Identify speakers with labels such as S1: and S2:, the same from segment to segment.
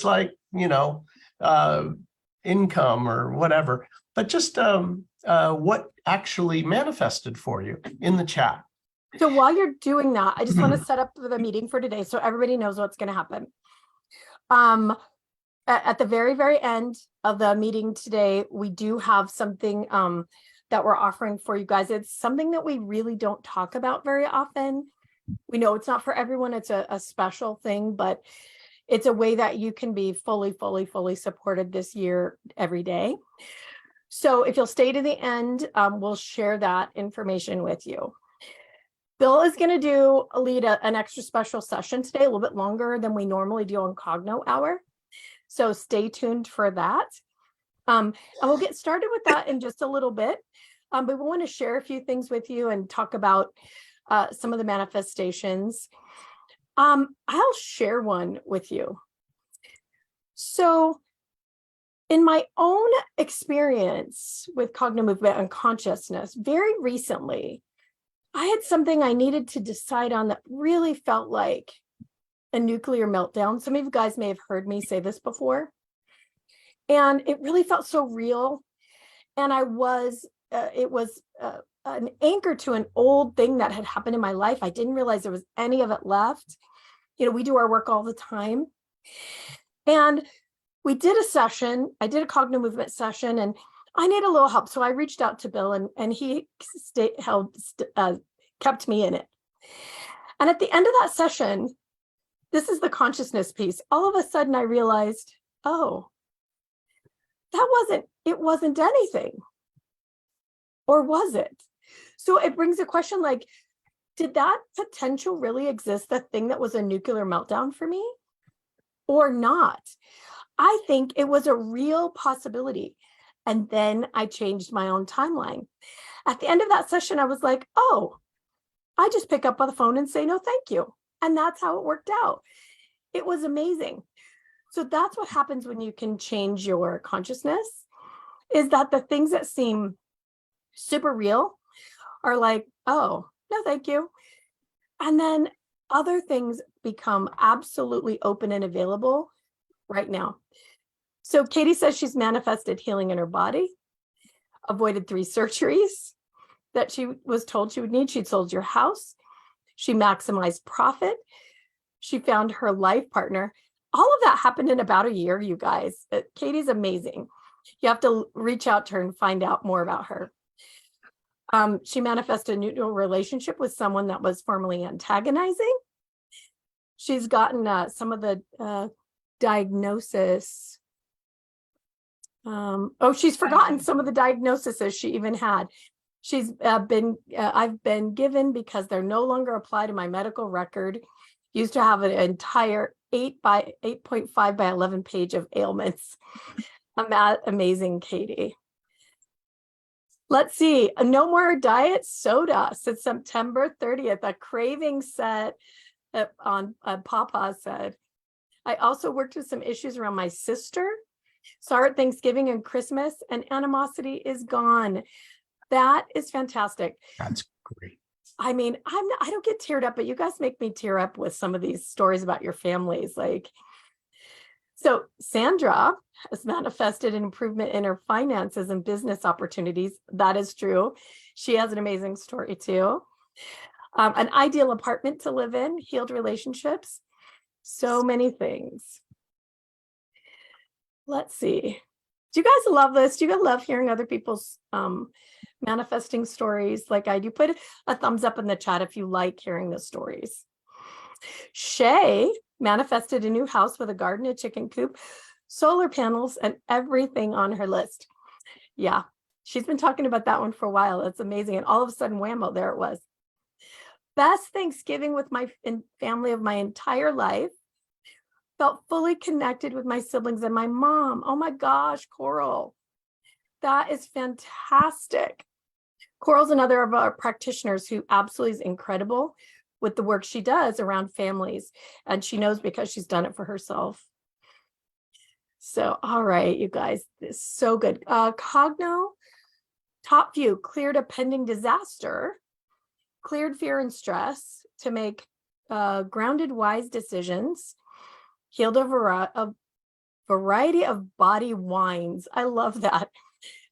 S1: like, income or whatever, but just what actually manifested for you in the chat.
S2: So while you're doing that, I just want to set up the meeting for today so everybody knows what's going to happen. At the very, very end of the meeting today, we do have something that we're offering for you guys. It's something that we really don't talk about very often. We know it's not for everyone. It's a special thing, but it's a way that you can be fully supported this year every day. So if you'll stay to the end, we'll share that information with you. Bill is going to lead an extra special session today, a little bit longer than we normally do on Cogno Hour. So stay tuned for that. And we'll get started with that in just a little bit. But we want to share a few things with you and talk about some of the manifestations. I'll share one with you. So in my own experience with Cognomovement and consciousness, very recently, I had something I needed to decide on that really felt like a nuclear meltdown. Some of you guys may have heard me say this before. And it really felt so real. And it was an anchor to an old thing that had happened in my life. I didn't realize there was any of it left. We do our work all the time. And we did a session. I did a Cognomovement session, and I need a little help. So I reached out to Bill, and he kept me in it. And at the end of that session, this is the consciousness piece. All of a sudden I realized, oh, it wasn't anything. Or was it? So it brings a question like, did that potential really exist, the thing that was a nuclear meltdown for me, or not? I think it was a real possibility. And then I changed my own timeline. At the end of that session, I was like, oh, I just pick up on the phone and say, no, thank you. And that's how it worked out. It was amazing. So that's what happens when you can change your consciousness, is that the things that seem super real are like, oh, no, thank you. And then other things become absolutely open and available right now. So Katie says she's manifested healing in her body, avoided 3 surgeries that she was told she would need. She'd sold your house. She maximized profit. She found her life partner. All of that happened in about a year, you guys. Katie's amazing. You have to reach out to her and find out more about her. She manifested a new relationship with someone that was formerly antagonizing. She's gotten some of the diagnosis. She's forgotten some of the diagnoses she even had. She's I've been given because they're no longer applied to my medical record. Used to have an entire 8.5 by 11 page of ailments. Amazing, Katie. Let's see. No more diet soda since September 30th. A craving set on Papa said. I also worked with some issues around my sister. Saw her at Thanksgiving and Christmas, and animosity is gone. That is fantastic.
S1: That's great.
S2: I mean, I don't get teared up, but you guys make me tear up with some of these stories about your families. So Sandra has manifested an improvement in her finances and business opportunities. That is true. She has an amazing story too. An ideal apartment to live in, healed relationships, so many things. Let's see. Do you guys love this? Do you guys love hearing other people's manifesting stories like I do? Put a thumbs up in the chat if you like hearing the stories. Shay manifested a new house with a garden, a chicken coop, solar panels, and everything on her list. Yeah, she's been talking about that one for a while. It's amazing. And all of a sudden, whammo, there it was. Best Thanksgiving with my family of my entire life. Felt fully connected with my siblings and my mom. Oh my gosh, Coral. That is fantastic. Coral's another of our practitioners who absolutely is incredible with the work she does around families. And she knows because she's done it for herself. So, all right, you guys, this is so good. Cogno, top view, cleared a pending disaster, cleared fear and stress to make grounded, wise decisions, healed a variety of body wines. I love that.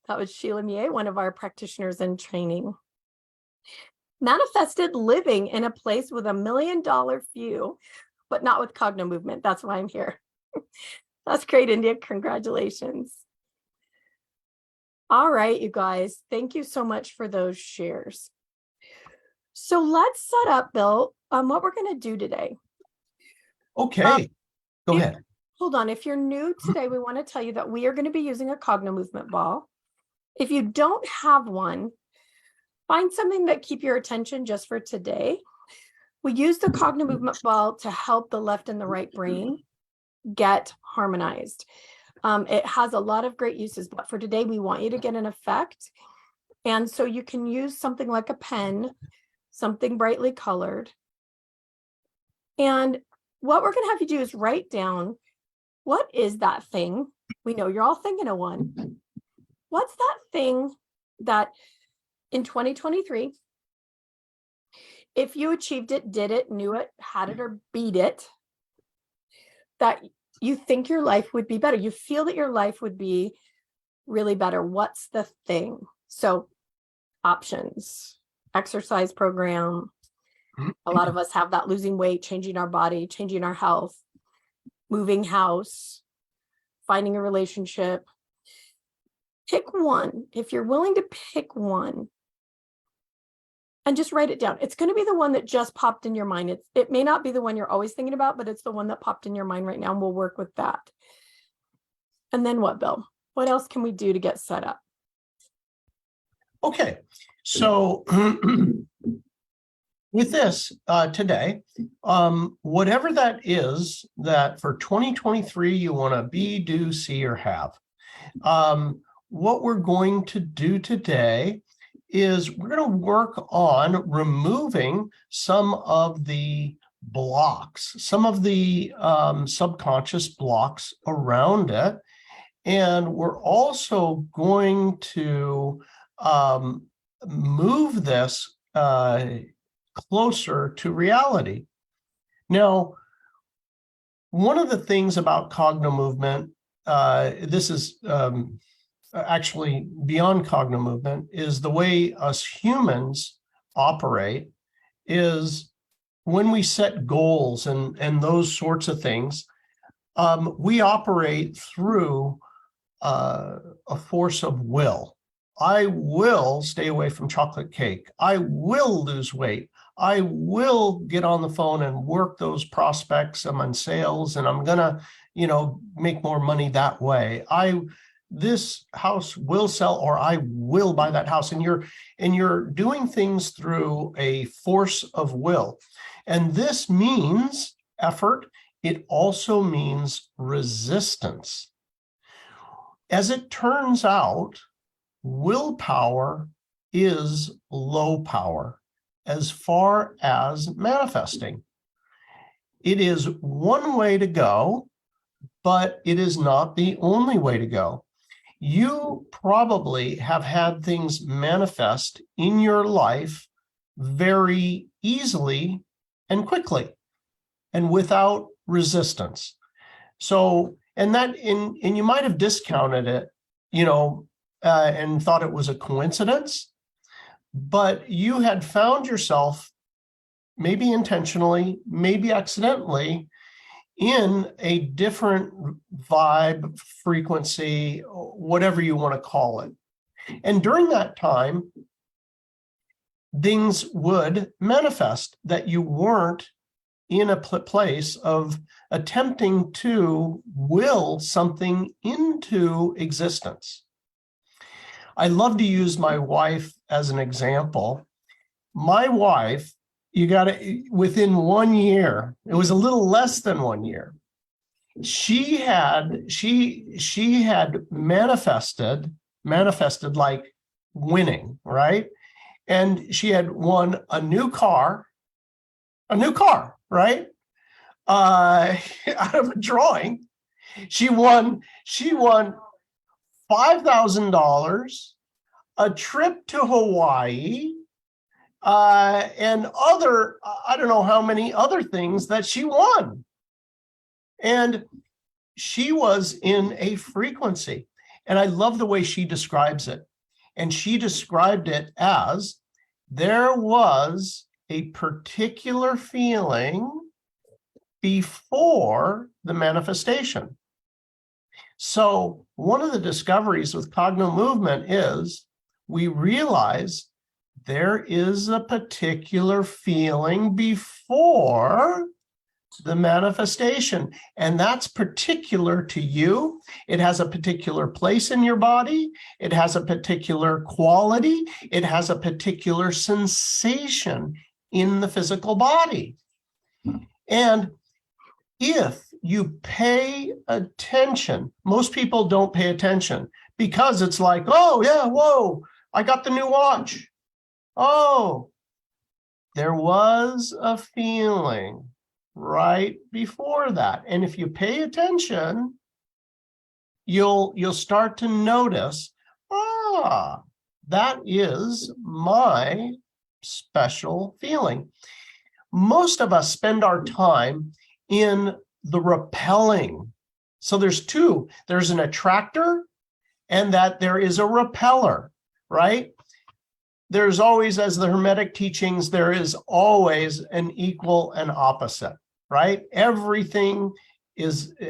S2: That was Sheila Mier, one of our practitioners in training. Manifested living in a place with $1 million view, but not with Cognomovement. That's why I'm here. That's great, India. Congratulations. All right, you guys. Thank you so much for those shares. So let's set up, Bill, what we're going to do today.
S1: Okay, go ahead.
S2: Hold on. If you're new today, we want to tell you that we are going to be using a Cognomovement ball. If you don't have one, find something that keep your attention just for today. We use the Cognomovement ball to help the left and the right brain get harmonized. It has a lot of great uses, but for today, we want you to get an effect. And so you can use something like a pen, something brightly colored. And what we're going to have you do is write down, what is that thing? We know you're all thinking of one. What's that thing that in 2023, if you achieved it, did it, knew it, had it, or beat it, that you think your life would be better? You feel that your life would be really better. What's the thing? So options, exercise program. A lot of us have that: losing weight, changing our body, changing our health, moving house, finding a relationship. Pick one. If you're willing to pick one and just write it down, it's going to be the one that just popped in your mind. It may not be the one you're always thinking about, but it's the one that popped in your mind right now, and we'll work with that. And then what, Bill? What else can we do to get set up?
S1: Okay, so with this today, whatever that is that for 2023 you want to be, do, see, or have, what we're going to do today is we're going to work on removing some of the blocks, some of the subconscious blocks around it. And we're also going to move this closer to reality. Now, one of the things about Cognomovement, this is actually beyond Cognomovement, is the way us humans operate is when we set goals and those sorts of things, we operate through a force of will. I will stay away from chocolate cake. I will lose weight. I will get on the phone and work those prospects. I'm on sales and I'm gonna, make more money that way. This house will sell, or I will buy that house. And you're doing things through a force of will. And this means effort. It also means resistance. As it turns out, willpower is low power as far as manifesting. It is one way to go, but it is not the only way to go. You probably have had things manifest in your life very easily and quickly and without resistance. So, and you might have discounted it, and thought it was a coincidence, but you had found yourself, maybe intentionally, maybe accidentally, in a different vibe, frequency, whatever you want to call it. And during that time, things would manifest that you weren't in a place of attempting to will something into existence. I love to use my wife as an example. My wife, within 1 year, it was a little less than 1 year, she had manifested like winning, right? And she had won a new car, right? Out of a drawing. She won $5,000, a trip to Hawaii, and other, I don't know how many other things that she won. And she was in a frequency. And I love the way she describes it. And she described it as there was a particular feeling before the manifestation. So one of the discoveries with Cognomovement is we realize there is a particular feeling before the manifestation, and that's particular to you. It has a particular place in your body. It has a particular quality. It has a particular sensation in the physical body. And if you pay attention, most people don't pay attention because it's like, oh yeah, whoa, I got the new watch. Oh, there was a feeling right before that. And if you pay attention, you'll start to notice, that is my special feeling. Most of us spend our time in the repelling. So there's two. There's an attractor and that there is a repeller, right? There's always, as the Hermetic teachings, there is always an equal and opposite, right? Everything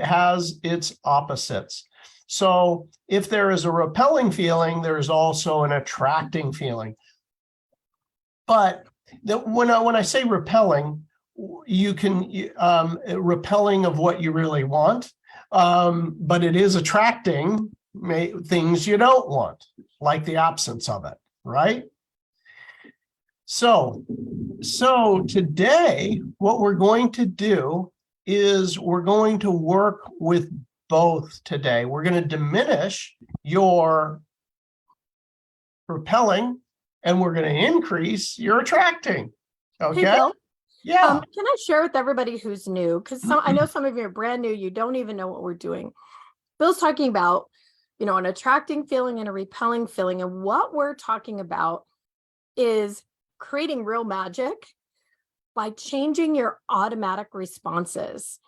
S1: has its opposites. So if there is a repelling feeling, there's also an attracting feeling. But when I say repelling, you can repelling of what you really want, but it is attracting things you don't want, like the absence of it, right? So today, what we're going to do is we're going to work with both today. We're going to diminish your repelling and we're going to increase your attracting. Okay.
S2: Hey, Bill,
S1: Yeah.
S2: can I share with everybody who's new? Because I know some of you are brand new, you don't even know what we're doing. Bill's talking about, an attracting feeling and a repelling feeling. And what we're talking about is creating real magic by changing your automatic responses.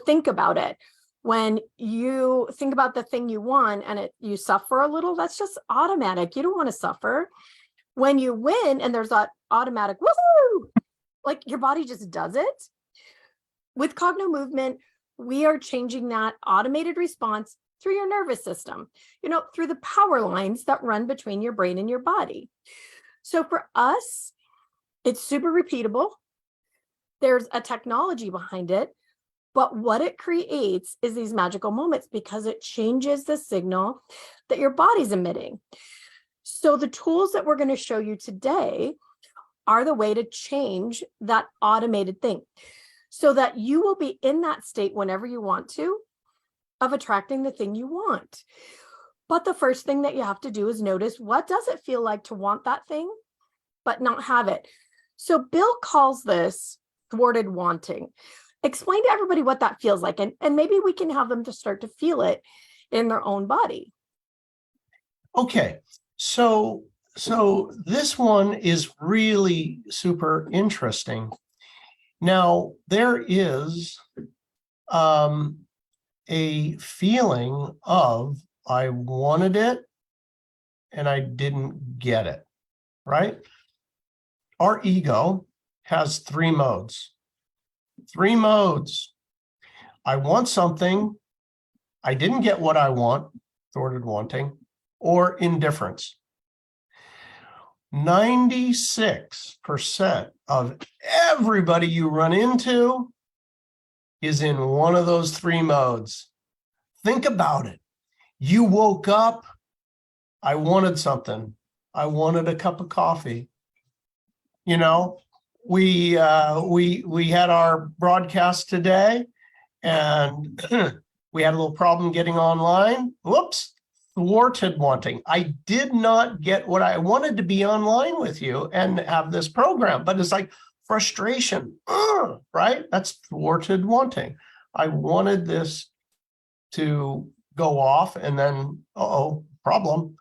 S2: Think about it. When you think about the thing you want and you suffer a little, that's just automatic. You don't want to suffer. When you win and there's that automatic woohoo, like your body just does it. With Cognomovement, we are changing that automated response through your nervous system, through the power lines that run between your brain and your body. So for us, it's super repeatable. There's a technology behind it, but what it creates is these magical moments because it changes the signal that your body's emitting. So the tools that we're going to show you today are the way to change that automated thing so that you will be in that state whenever you want to of attracting the thing you want. But the first thing that you have to do is notice, what does it feel like to want that thing, but not have it? So Bill calls this thwarted wanting. Explain to everybody what that feels like, and maybe we can have them to start to feel it in their own body.
S1: Okay, so this one is really super interesting. Now, there is a feeling of I wanted it and I didn't get it, right? Our ego has three modes. I want something, I didn't get what I want, thwarted wanting, or indifference. 96% of everybody you run into is in one of those three modes. Think about it. You woke up, I wanted something. I wanted a cup of coffee. We had our broadcast today and we had a little problem getting online. Whoops, thwarted wanting. I did not get what I wanted to be online with you and have this program, but it's like frustration, right? That's thwarted wanting. I wanted this to go off and then, problem.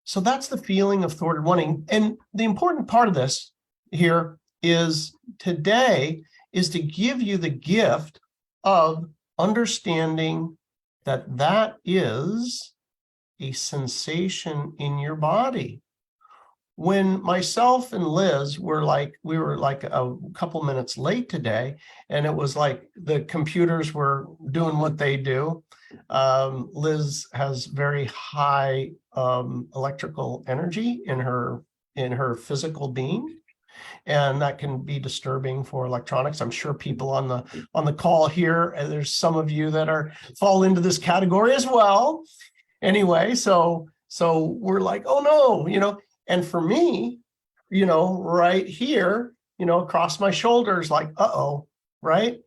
S1: So that's the feeling of thwarted wanting. And the important part of this here is today is to give you the gift of understanding that that is a sensation in your body. When myself and Liz were like a couple minutes late today, and it was like the computers were doing what they do. Liz has very high electrical energy in her physical being, and that can be disturbing for electronics. I'm sure people on the call here, and there's some of you that fall into this category as well. Anyway, so we're like, oh no, and for me, right here, across my shoulders, like, uh-oh, right?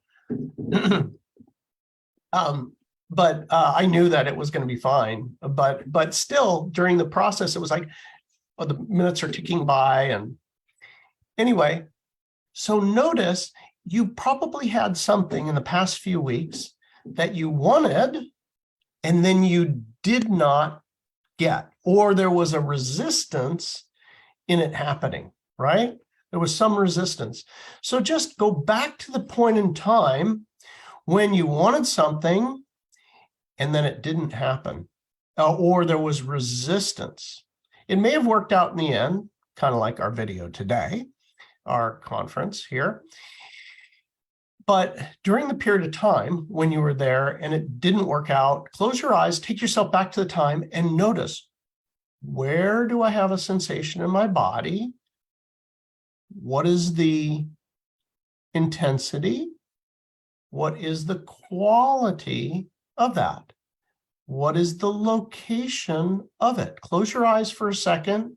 S1: But I knew that it was going to be fine. But still, during the process, it was like, oh, the minutes are ticking by. And anyway, so notice you probably had something in the past few weeks that you wanted, and then you did not get, or there was a resistance in it happening, right? There was some resistance. So just go back to the point in time when you wanted something and then it didn't happen, or there was resistance. It may have worked out in the end, kind of like our video today, our conference here. But during the period of time when you were there and it didn't work out, close your eyes, take yourself back to the time and notice, where do I have a sensation in my body? What is the intensity? What is the quality of that? What is the location of it? Close your eyes for a second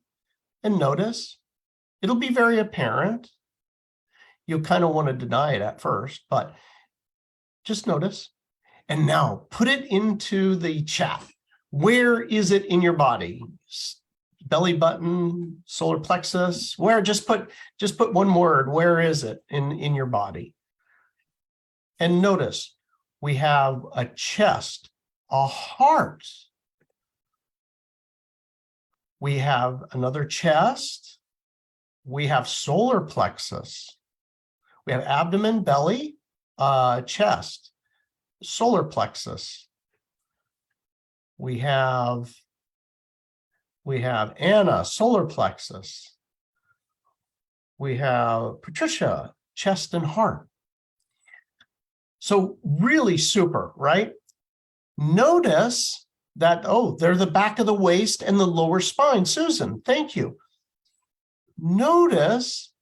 S1: and notice. It'll be very apparent. You'll kind of want to deny it at first, but just notice. And now put it into the chat. Where is it in your body? Belly button, solar plexus, where? Just put one word. Where is it in your body? And notice we have a chest, a heart. We have another chest. We have solar plexus. We have abdomen, belly, chest, solar plexus. We have Anna, solar plexus. We have Patricia, chest and heart. So really super, right? Notice that, oh, they're the back of the waist and the lower spine. Susan, thank you. Notice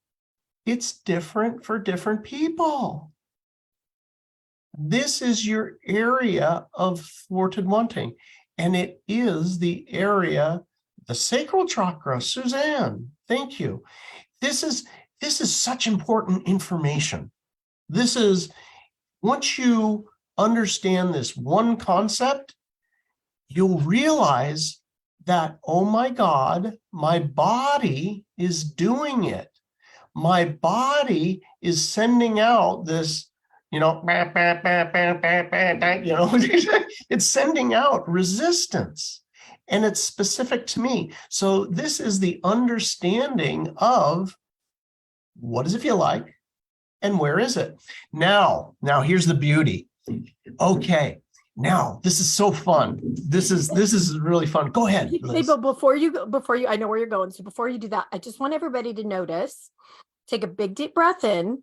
S1: it's different for different people. This is your area of thwarted wanting, and it is the area, the sacral chakra. Suzanne, thank you. This is such important information. This is, once you understand this one concept, you'll realize that, oh my God, my body is doing it. My body is sending out this, it's sending out resistance, and it's specific to me. So this is the understanding of what does it feel like and where is it? Now here's the beauty. Okay. Now, this is so fun. This is really fun. Go ahead, Liz.
S2: But before you, I know where you're going. So before you do that, I just want everybody to notice, take a big deep breath in.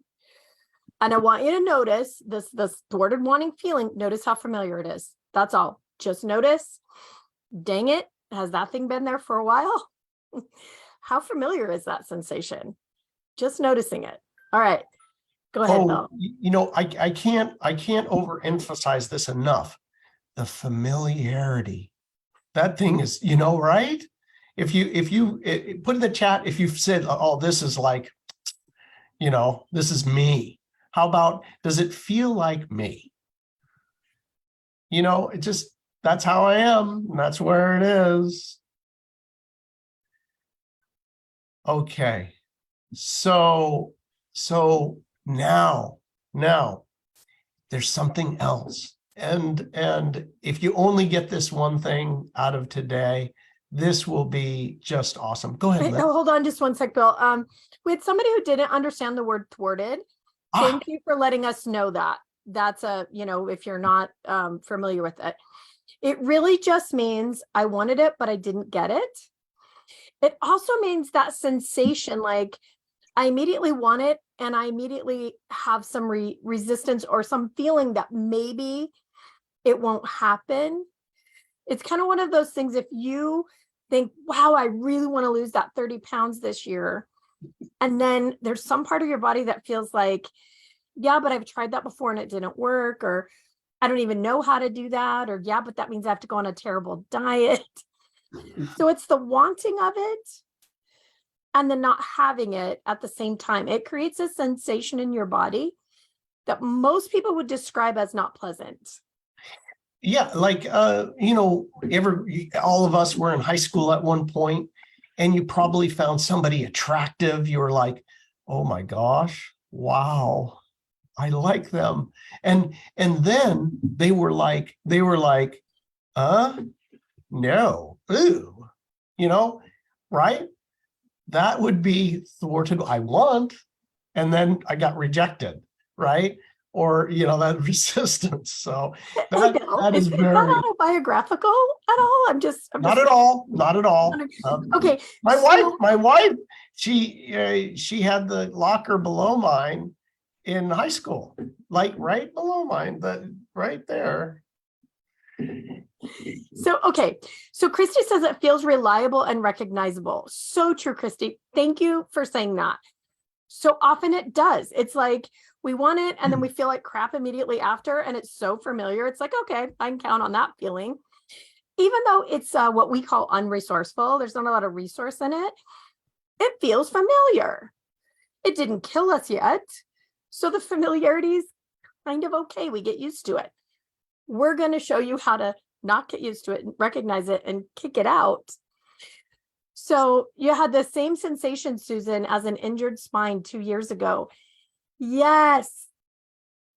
S2: And I want you to notice this thwarted wanting feeling. Notice how familiar it is. That's all. Just notice. Dang it. Has that thing been there for a while? How familiar is that sensation? Just noticing it. All right. Go ahead, Bill.
S1: I can't overemphasize this enough. The familiarity. That thing is, right? If you put in the chat, if you've said, oh, this is like, this is me. How about, does it feel like me? It just, that's how I am. And that's where it is. Okay. So now there's something else. And if you only get this one thing out of today, this will be just awesome. Go ahead, Liz.
S2: No, hold on just one sec, Bill. We had somebody who didn't understand the word thwarted. Thank you for letting us know that. that's if you're not familiar with it, it really just means I wanted it, but I didn't get it. It also means that sensation, like I immediately want it and I immediately have some resistance or some feeling that maybe it won't happen. It's kind of one of those things. If you think, wow, I really want to lose that 30 pounds this year, and then there's some part of your body that feels like, yeah, but I've tried that before and it didn't work, or I don't even know how to do that, or yeah, but that means I have to go on a terrible diet. So it's the wanting of it and the not having it at the same time. It creates a sensation in your body that most people would describe as not pleasant.
S1: Yeah, like all of us were in high school at one point, and you probably found somebody attractive. You were like, oh my gosh, wow, I like them. And then they were like, no, ooh, right? That would be thwarted. I want, and then I got rejected, right? Or that resistance. So that is
S2: is
S1: very
S2: that autobiographical at all? I'm
S1: not at all.
S2: Okay.
S1: My wife, she had the locker below mine in high school, like right below mine, but right there.
S2: So Christy says it feels reliable and recognizable. So true, Christy. Thank you for saying that. So often it does. It's like we want it and then we feel like crap immediately after, and it's so familiar. It's like, okay, I can count on that feeling. Even though it's what we call unresourceful, there's not a lot of resource in it. It feels familiar. It didn't kill us yet. So the familiarity is kind of okay. We get used to it. We're going to show you how to not get used to it and recognize it and kick it out. So you had the same sensation, Susan, as an injured spine 2 years ago. Yes,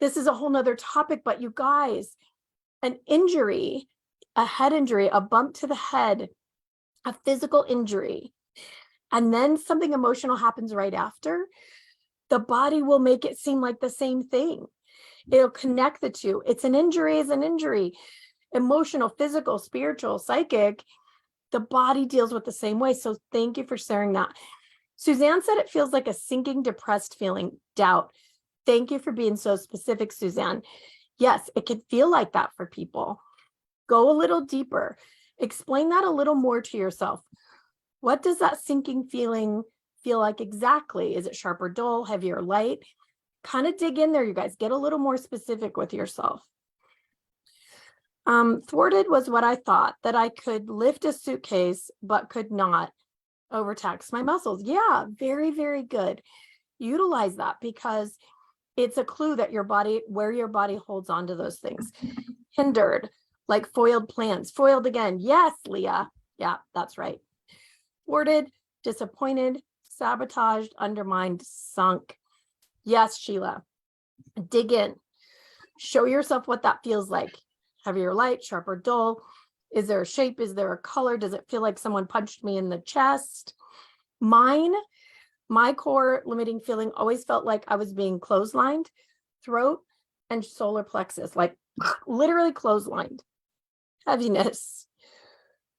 S2: this is a whole nother topic, but you guys, an injury, a head injury, a bump to the head, a physical injury, and then something emotional happens right after, the body will make it seem like the same thing. It'll connect the two. It's an injury is an injury. Emotional, physical, spiritual, psychic, the body deals with the same way. So thank you for sharing that. Suzanne said it feels like a sinking, depressed feeling, doubt. Thank you for being so specific, Suzanne. Yes, it can feel like that for people. Go a little deeper. Explain that a little more to yourself. What does that sinking feeling feel like exactly? Is it sharp or dull, heavy or light? Kind of dig in there, you guys. Get a little more specific with yourself. Thwarted was what I thought, that I could lift a suitcase, but could not overtax my muscles. Yeah, very, very good. Utilize that because it's a clue that where your body holds on to those things. Hindered, like foiled plans. Foiled again. Yes, Leah. Yeah, that's right. Thwarted, disappointed, sabotaged, undermined, sunk. Yes, Sheila. Dig in. Show yourself what that feels like. Heavy or light, sharp or dull. Is there a shape? Is there a color? Does it feel like someone punched me in the chest? My core limiting feeling always felt like I was being clotheslined, throat and solar plexus, like literally clotheslined. Heaviness.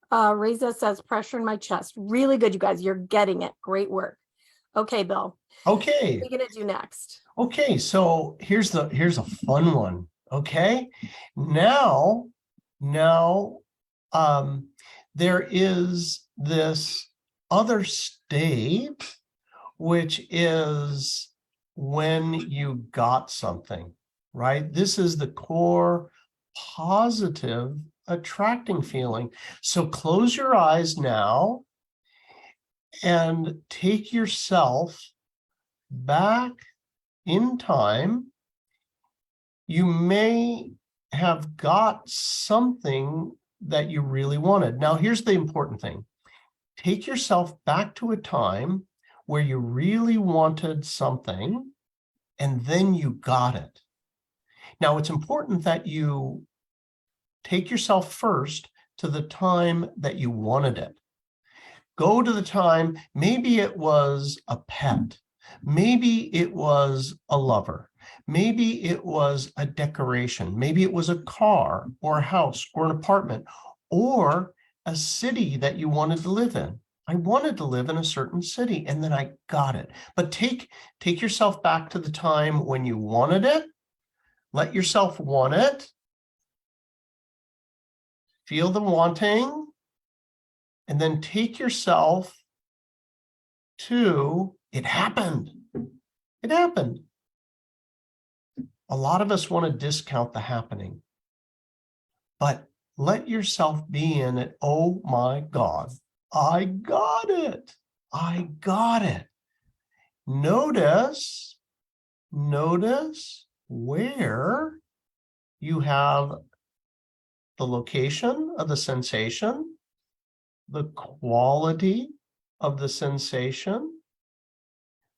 S2: Reza says pressure in my chest. Really good, you guys. You're getting it. Great work. Okay, Bill.
S1: Okay.
S2: What are you gonna do next?
S1: Okay, so here's a fun one. Okay, now there is this other state, which is when you got something, right? This is the core positive attracting feeling. So close your eyes now and take yourself back in time. You may have got something that you really wanted. Now, here's the important thing. Take yourself back to a time where you really wanted something, and then you got it. Now, it's important that you take yourself first to the time that you wanted it. Go to the time, maybe it was a pet, maybe it was a lover, Maybe it was a decoration. Maybe it was a car or a house or an apartment or a city that you wanted to live in. I wanted to live in a certain city and then I got it. But take yourself back to the time when you wanted it. Let yourself want it. Feel the wanting. And then take yourself to, it happened. It happened. A lot of us want to discount the happening, but let yourself be in it. Oh my God, I got it. I got it. Notice where you have the location of the sensation, the quality of the sensation,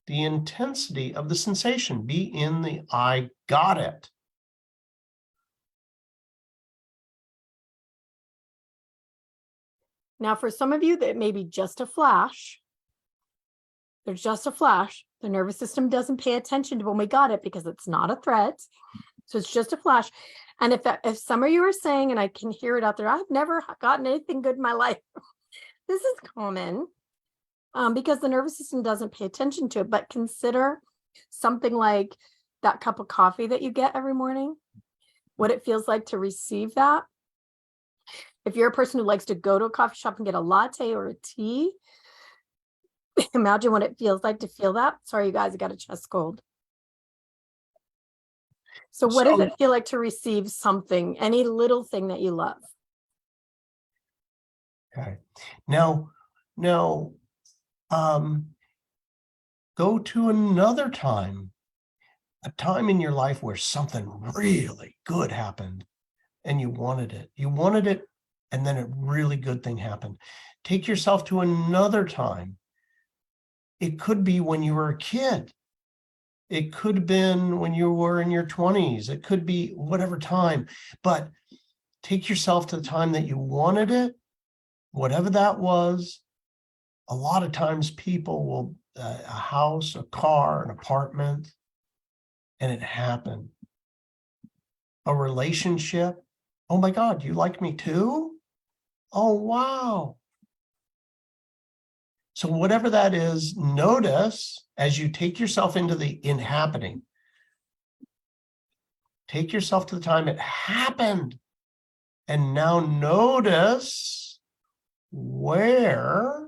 S1: the intensity of the sensation. Be in the I got it.
S2: Now, for some of you, that may be just a flash. There's just a flash. The nervous system doesn't pay attention to when we got it because it's not a threat. So it's just a flash. And if some of you are saying, and I can hear it out there, I've never gotten anything good in my life. This is common because the nervous system doesn't pay attention to it. But consider something like that cup of coffee that you get every morning, what it feels like to receive that. If you're a person who likes to go to a coffee shop and get a latte or a tea, imagine what it feels like to feel that. Sorry, you guys, I got a chest cold. So what does it feel like to receive something, any little thing that you love?
S1: Okay. Now, go to another time, a time in your life where something really good happened and you wanted it. You wanted it, and then a really good thing happened. Take yourself to another time. It could be when you were a kid. It could have been when you were in your 20s. It could be whatever time, but take yourself to the time that you wanted it, whatever that was. A lot of times people will, a house, a car, an apartment, and it happened. A relationship. Oh my God, you like me too? Oh, wow. So whatever that is, notice as you take yourself into the inhabiting, take yourself to the time it happened. And now notice where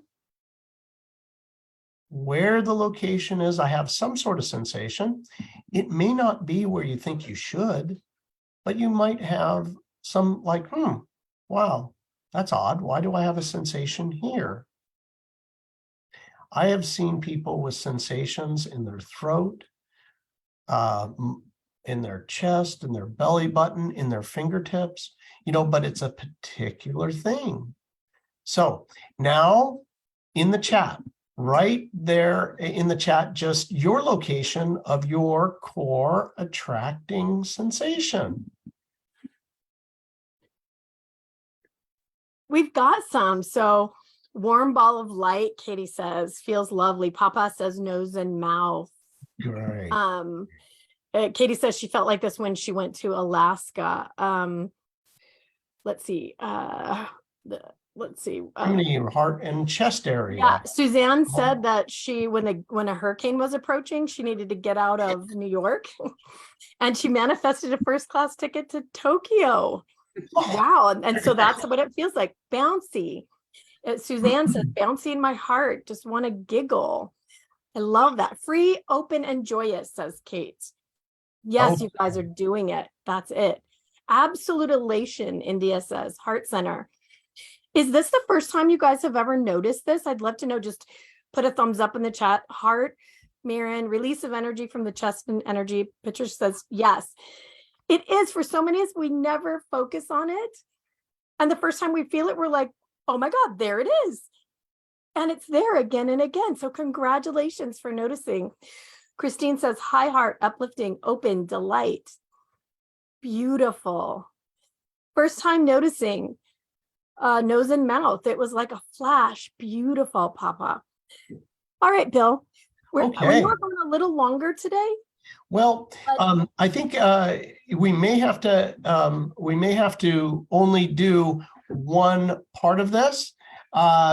S1: the location is. I have some sort of sensation. It may not be where you think you should, but you might have some like, wow, that's odd. Why do I have a sensation here? I have seen people with sensations in their throat, in their chest, in their belly button, in their fingertips, but it's a particular thing. So now in the chat, right there in the chat, just your location of your core attracting sensation.
S2: We've got some. So warm ball of light, Katie says, feels lovely. Papa says nose and mouth.
S1: Great.
S2: Katie says she felt like this when she went to Alaska. Let's see.
S1: Your heart and chest area.
S2: Yeah, Suzanne said that when a hurricane was approaching, she needed to get out of New York, and she manifested a first-class ticket to Tokyo. Wow, and so that's what it feels like, bouncy. Suzanne says, bouncy in my heart, just want to giggle. I love that. Free, open, and joyous, says Kate. Yes, you guys are doing it. That's it. Absolute elation, India says, heart center. Is this the first time you guys have ever noticed this? I'd love to know. Just put a thumbs up in the chat. Heart, Mirren, release of energy from the chest and energy. Picture says, yes. It is. For so many of us, we never focus on it. And the first time we feel it, we're like, oh my God, there it is. And it's there again and again. So congratulations for noticing. Christine says, high heart, uplifting, open, delight. Beautiful. First time noticing. Nose and mouth. It was like a flash. Beautiful, Papa. All right, Bill. We're going a little longer today.
S1: Well,
S2: But
S1: I think we may have to only do one part of this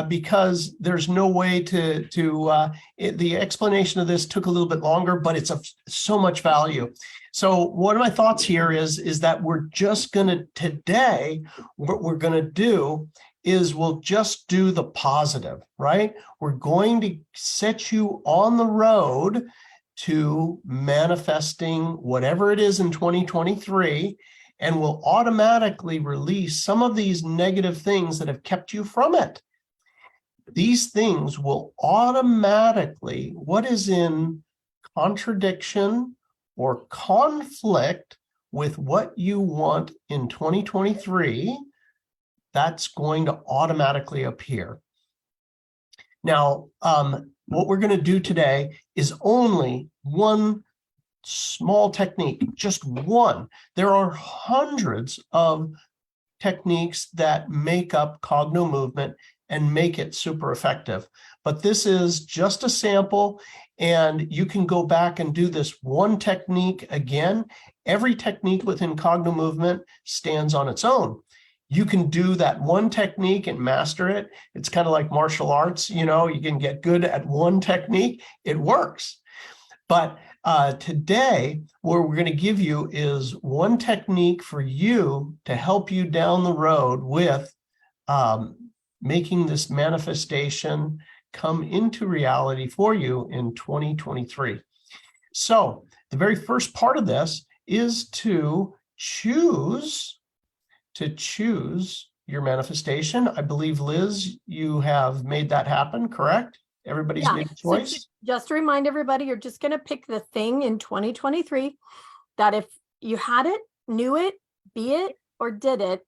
S1: because there's no way the explanation of this took a little bit longer, but it's of so much value. So one of my thoughts here is that we're just gonna today, what we're gonna do is we'll just do the positive, right? We're going to set you on the road to manifesting whatever it is in 2023, and will automatically release some of these negative things that have kept you from it. These things will automatically, what is in contradiction or conflict with what you want in 2023, that's going to automatically appear. Now, what we're going to do today is only one small technique, just one. There are hundreds of techniques that make up Cogno movement and make it super effective. But this is just a sample, and you can go back and do this one technique again. Every technique within Cogno movement stands on its own. You can do that one technique and master it. It's kind of like martial arts, you know, you can get good at one technique, it works. But today, what we're going to give you is one technique for you to help you down the road with making this manifestation come into reality for you in 2023. So the very first part of this is to choose your manifestation. I believe, Liz, you have made that happen, correct? Everybody's made a choice.
S2: So just to remind everybody, you're just going to pick the thing in 2023 that if you had it, knew it, be it, or did it,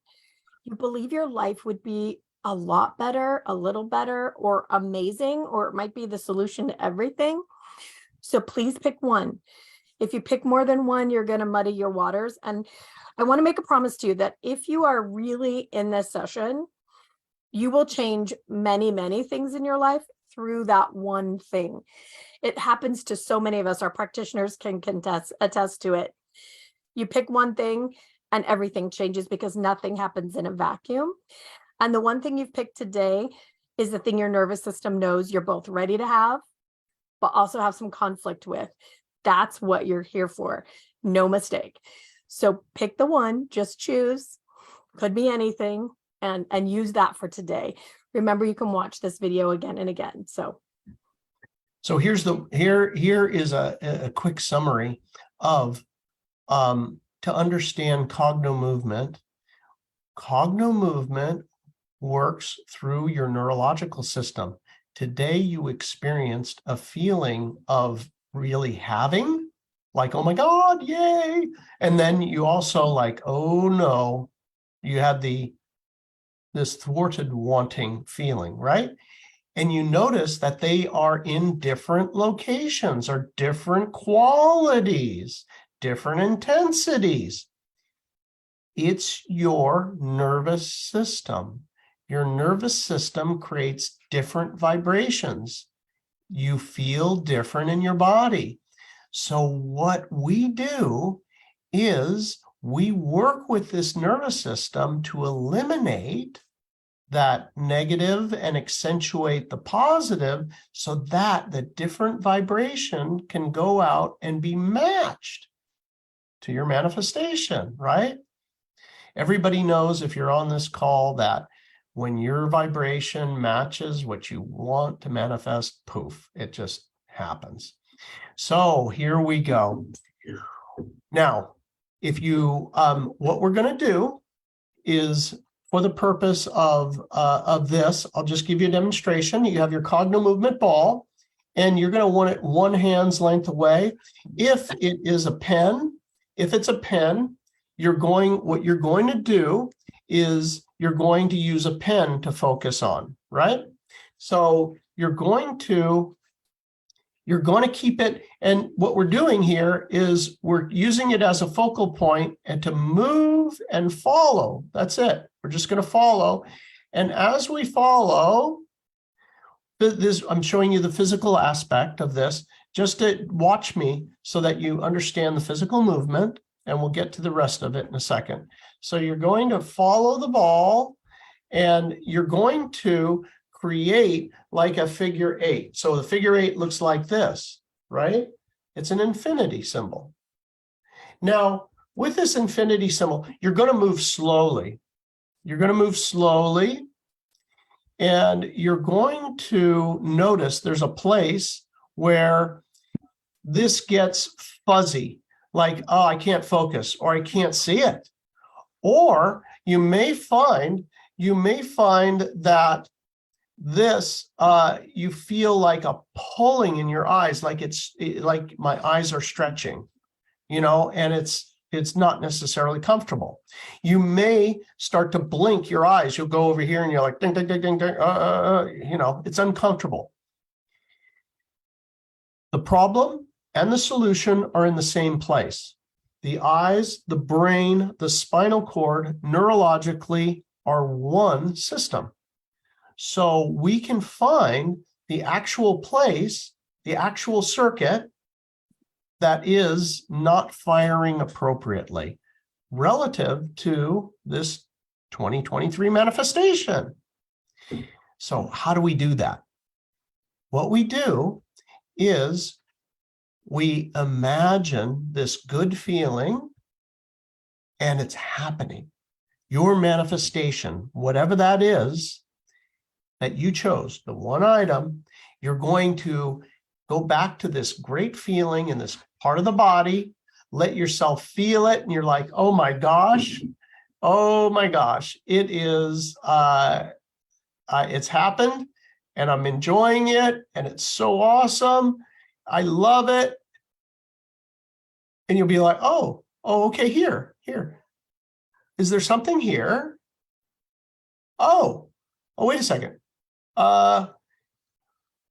S2: you believe your life would be a lot better, a little better, or amazing, or it might be the solution to everything. So please pick one. If you pick more than one, you're going to muddy your waters. And I want to make a promise to you that if you are really in this session, you will change many, many things in your life through that one thing. It happens to so many of us. Our practitioners can attest to it. You pick one thing and everything changes because nothing happens in a vacuum. And the one thing you've picked today is the thing your nervous system knows you're both ready to have, but also have some conflict with. That's what you're here for. No mistake. So pick the one, just choose, could be anything, and use that for today. Remember, you can watch this video again and again. So
S1: here is a quick summary of to understand Cogno movement. Cogno movement works through your neurological system. Today you experienced a feeling of really having, like, oh my God, yay. And then you also like, oh no, you had this thwarted wanting feeling, right? And you notice that they are in different locations or different qualities, different intensities. It's your nervous system. Your nervous system creates different vibrations. You feel different in your body. So what we do is we work with this nervous system to eliminate that negative and accentuate the positive so that the different vibration can go out and be matched to your manifestation, right? Everybody knows, if you're on this call, that when your vibration matches what you want to manifest, poof, it just happens. So here we go. Now, if you, what we're going to do is, for the purpose of this, I'll just give you a demonstration. You have your Cogno movement ball, and you're going to want it one hand's length away. If it is a pen, if it's a pen, what you're going to do is you're going to use a pen to focus on, right? So you're going to keep it, and what we're doing here is we're using it as a focal point and to move and follow. That's it. We're just going to follow. And as we follow, I'm showing you the physical aspect of this. just to watch me so that you understand the physical movement, and we'll get to the rest of it in a second. So you're going to follow the ball, and you're going to create like a figure 8. So the figure 8 looks like this, right? It's an infinity symbol. Now, with this infinity symbol, you're going to move slowly. You're going to move slowly, and you're going to notice there's a place where this gets fuzzy, like, oh, I can't focus, or I can't see it. Or you may find that this, you feel like a pulling in your eyes, like like my eyes are stretching, and it's not necessarily comfortable. You may start to blink your eyes. You'll go over here and you're like, ding, ding, ding, ding, ding, it's uncomfortable. The problem and the solution are in the same place. The eyes, the brain, the spinal cord, neurologically are one system. So we can find the actual place, the actual circuit that is not firing appropriately relative to this 2023 manifestation. So how do we do that? What we do is we imagine this good feeling, and it's happening. Your manifestation, whatever that is that you chose, the one item, you're going to go back to this great feeling in this part of the body, let yourself feel it, and you're like, oh my gosh, it is, it's happened, and I'm enjoying it, and it's so awesome. I love it. And you'll be like, oh, okay, here. Is there something here? Oh, wait a second.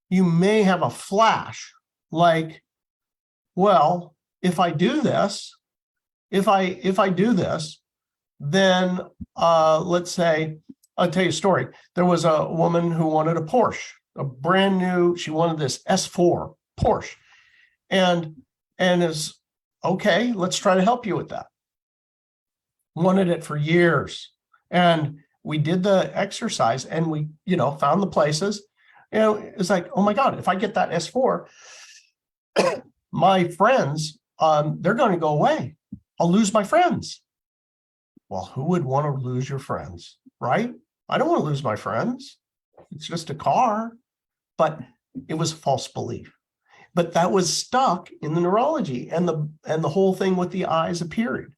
S1: You may have a flash, like, well, if I do this, then let's say, I'll tell you a story. There was a woman who wanted a Porsche, a brand new, she wanted this S4 Porsche. And is, okay, let's try to help you with that. Wanted it for years. And we did the exercise, and we, found the places. It's like, oh my God, if I get that S4, my friends, they're going to go away. I'll lose my friends. Well, who would want to lose your friends, right? I don't want to lose my friends. It's just a car. But it was a false belief. But that was stuck in the neurology, and the whole thing with the eyes appeared.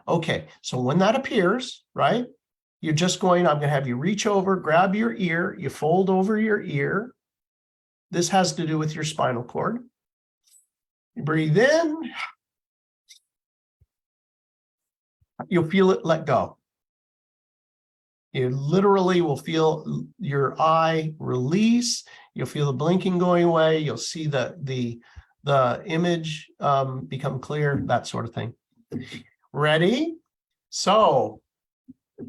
S1: Okay, so when that appears, right, you're just going, I'm going to have you reach over, grab your ear, you fold over your ear. This has to do with your spinal cord. You breathe in. You'll feel it let go. You literally will feel your eye release. You'll feel the blinking going away. You'll see the image become clear, that sort of thing. Ready? So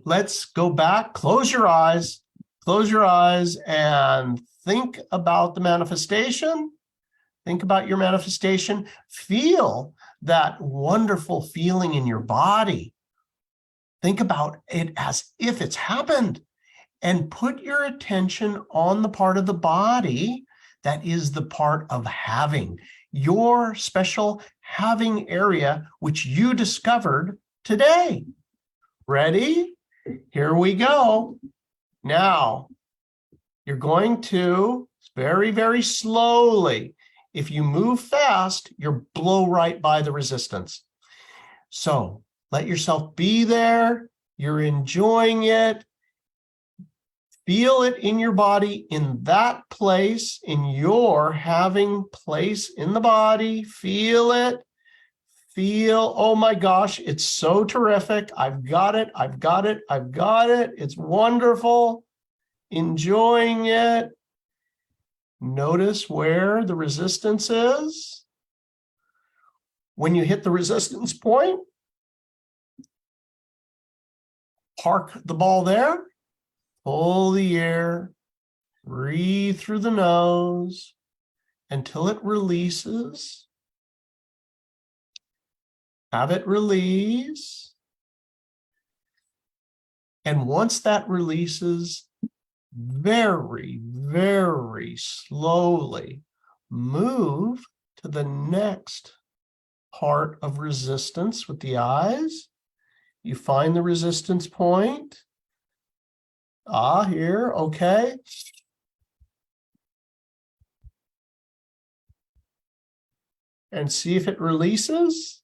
S1: let's go back. Close your eyes and think about the manifestation. Think about your manifestation. Feel that wonderful feeling in your body. Think about it as if it's happened, and put your attention on the part of the body that is the part of having, your special having area, which you discovered today. Ready? Here we go. Now, you're going to very, very slowly. If you move fast, you'll blow right by the resistance. So let yourself be there. You're enjoying it. Feel it in your body, in that place, in your having place in the body. Feel it. Feel, oh my gosh, it's so terrific. I've got it. It's wonderful. Enjoying it. Notice where the resistance is. When you hit the resistance point, park the ball there, pull the air, breathe through the nose, until it releases. Have it release. And once that releases, very, very slowly move to the next part of resistance with the eyes. You find the resistance point. Here, okay. And see if it releases.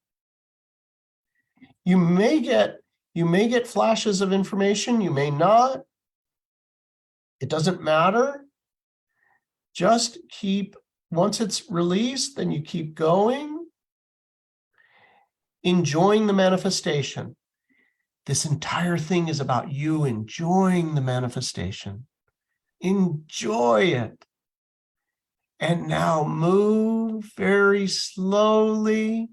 S1: You may get flashes of information, you may not. It doesn't matter. Just keep, once it's released, then you keep going, enjoying the manifestation. This entire thing is about you enjoying the manifestation. Enjoy it. And now move very slowly.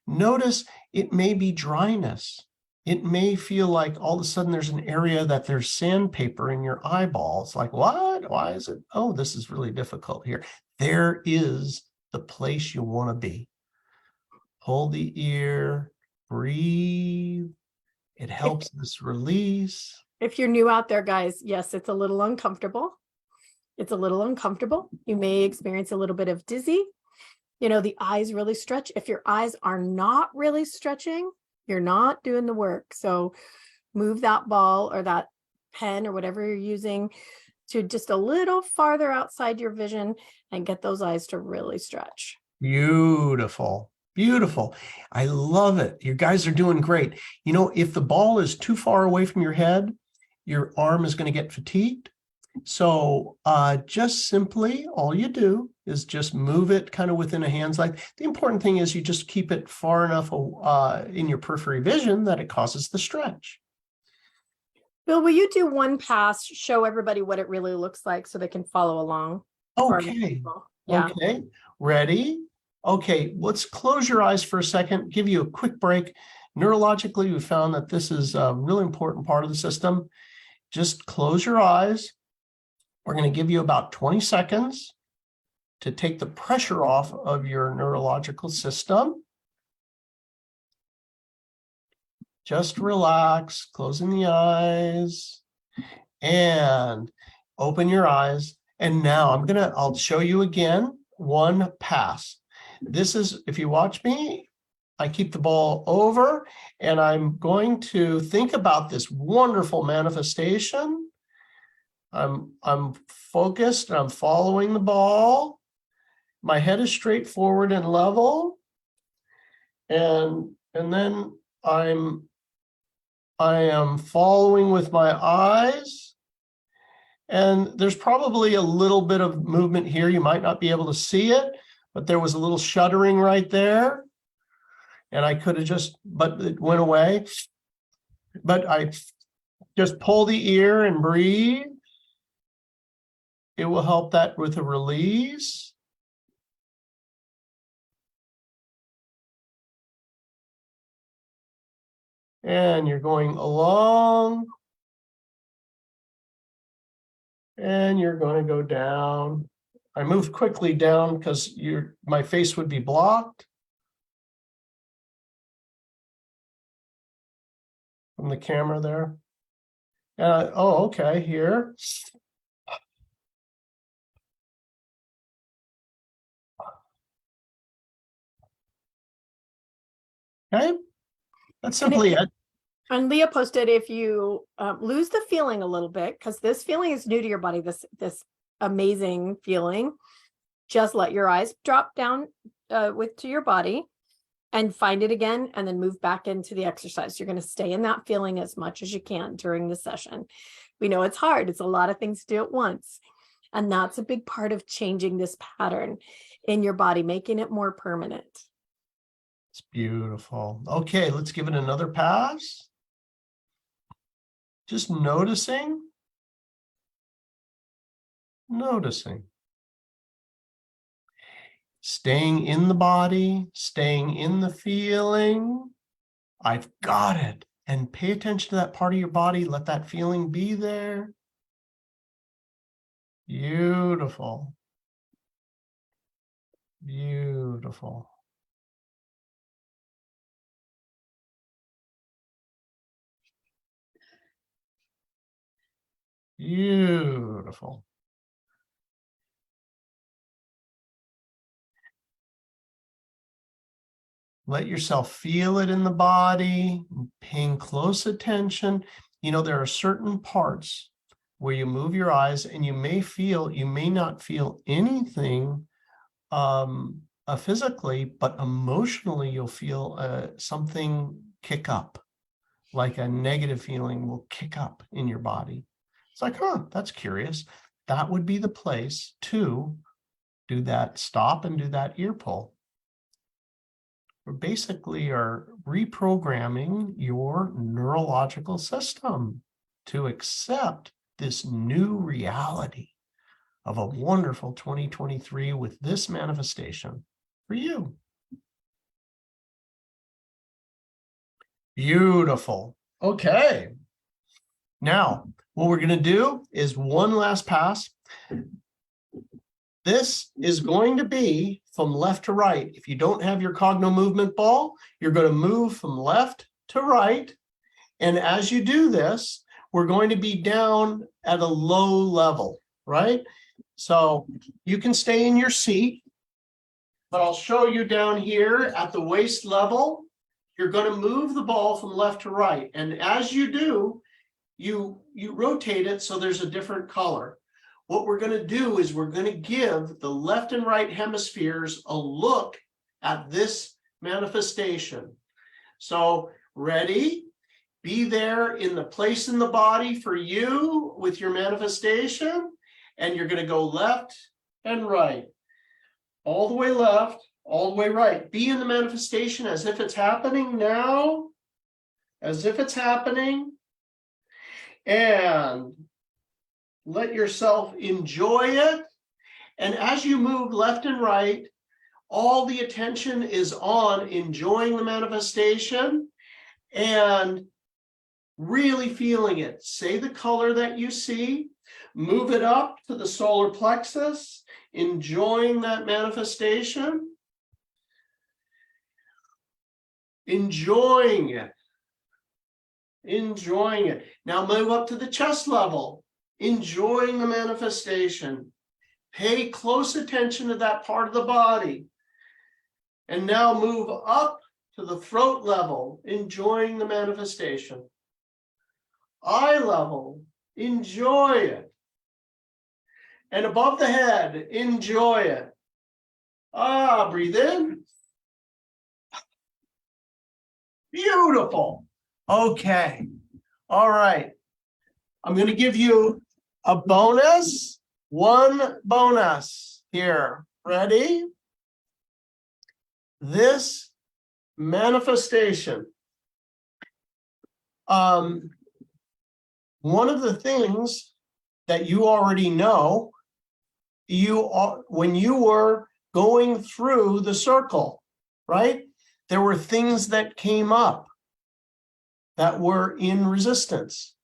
S1: Notice it may be dryness. It may feel like all of a sudden there's an area that there's sandpaper in your eyeballs. Like, what? Why is it? Oh, this is really difficult here. There is the place you want to be. Hold the ear, breathe. It helps this release.
S2: If you're new out there, guys, yes, it's a little uncomfortable. It's a little uncomfortable. You may experience a little bit of dizzy. You know, the eyes really stretch. If your eyes are not really stretching, you're not doing the work. So move that ball or that pen or whatever you're using to just a little farther outside your vision and get those eyes to really stretch.
S1: Beautiful. Beautiful. I love it. You guys are doing great. You know, if the ball is too far away from your head, your arm is going to get fatigued. So just simply, all you do is just move it kind of within a hand's length. The important thing is you just keep it far enough in your periphery vision that it causes the stretch.
S2: Bill, will you do one pass, show everybody what it really looks like so they can follow along?
S1: Okay.
S2: Yeah.
S1: Okay. Ready? Okay. Let's close your eyes for a second, give you a quick break. Neurologically, we found that this is a really important part of the system. Just close your eyes. We're going to give you about 20 seconds to take the pressure off of your neurological system. Just relax, closing the eyes and open your eyes. And now I'll show you again one pass. This is, if you watch me, I keep the ball over and I'm going to think about this wonderful manifestation. I'm focused, I'm following the ball. My head is straight forward and level. And then I am following with my eyes. And there's probably a little bit of movement here. You might not be able to see it, but there was a little shuddering right there. And I could have but it went away. But I just pull the ear and breathe. It will help that with a release. And you're going along. And you're going to go down. I moved quickly down because my face would be blocked from the camera there. And okay, here. Okay, that's simply it.
S2: And Leah posted, if you lose the feeling a little bit, because this feeling is new to your body, this amazing feeling, just let your eyes drop down to your body and find it again, and then move back into the exercise. You're going to stay in that feeling as much as you can during the session. We know it's hard. It's a lot of things to do at once. And that's a big part of changing this pattern in your body, making it more permanent.
S1: It's beautiful. Okay, let's give it another pass. Just noticing. Staying in the body, staying in the feeling. I've got it. And pay attention to that part of your body. Let that feeling be there. Beautiful. Beautiful. Beautiful. Let yourself feel it in the body, paying close attention. You know, there are certain parts where you move your eyes and you may not feel anything physically, but emotionally you'll feel something kick up, like a negative feeling will kick up in your body. It's like, huh, that's curious. That would be the place to do that stop and do that ear pull. We basically are reprogramming your neurological system to accept this new reality of a wonderful 2023 with this manifestation for you. Beautiful. Okay. Now, what we're going to do is one last pass. This is going to be from left to right. If you don't have your Cogno movement ball, you're going to move from left to right. And as you do this, we're going to be down at a low level, right? So you can stay in your seat, but I'll show you down here at the waist level. You're going to move the ball from left to right. And as you do, you rotate it so there's a different color. What we're going to do is we're going to give the left and right hemispheres a look at this manifestation. So ready? Be there in the place in the body for you with your manifestation. And you're going to go left and right. All the way left, all the way right. Be in the manifestation as if it's happening now. As if it's happening. And let yourself enjoy it. And as you move left and right, all the attention is on enjoying the manifestation and really feeling it. Say the color that you see, move it up to the solar plexus, enjoying that manifestation, enjoying it, enjoying it. Now move up to the chest level. Enjoying the manifestation. Pay close attention to that part of the body. And now move up to the throat level, enjoying the manifestation. Eye level, enjoy it. And above the head, enjoy it. Breathe in. Beautiful. Okay. All right. I'm going to give you a bonus, one bonus here. Ready? This manifestation. One of the things that you already know, when you were going through the circle, right? There were things that came up that were in resistance.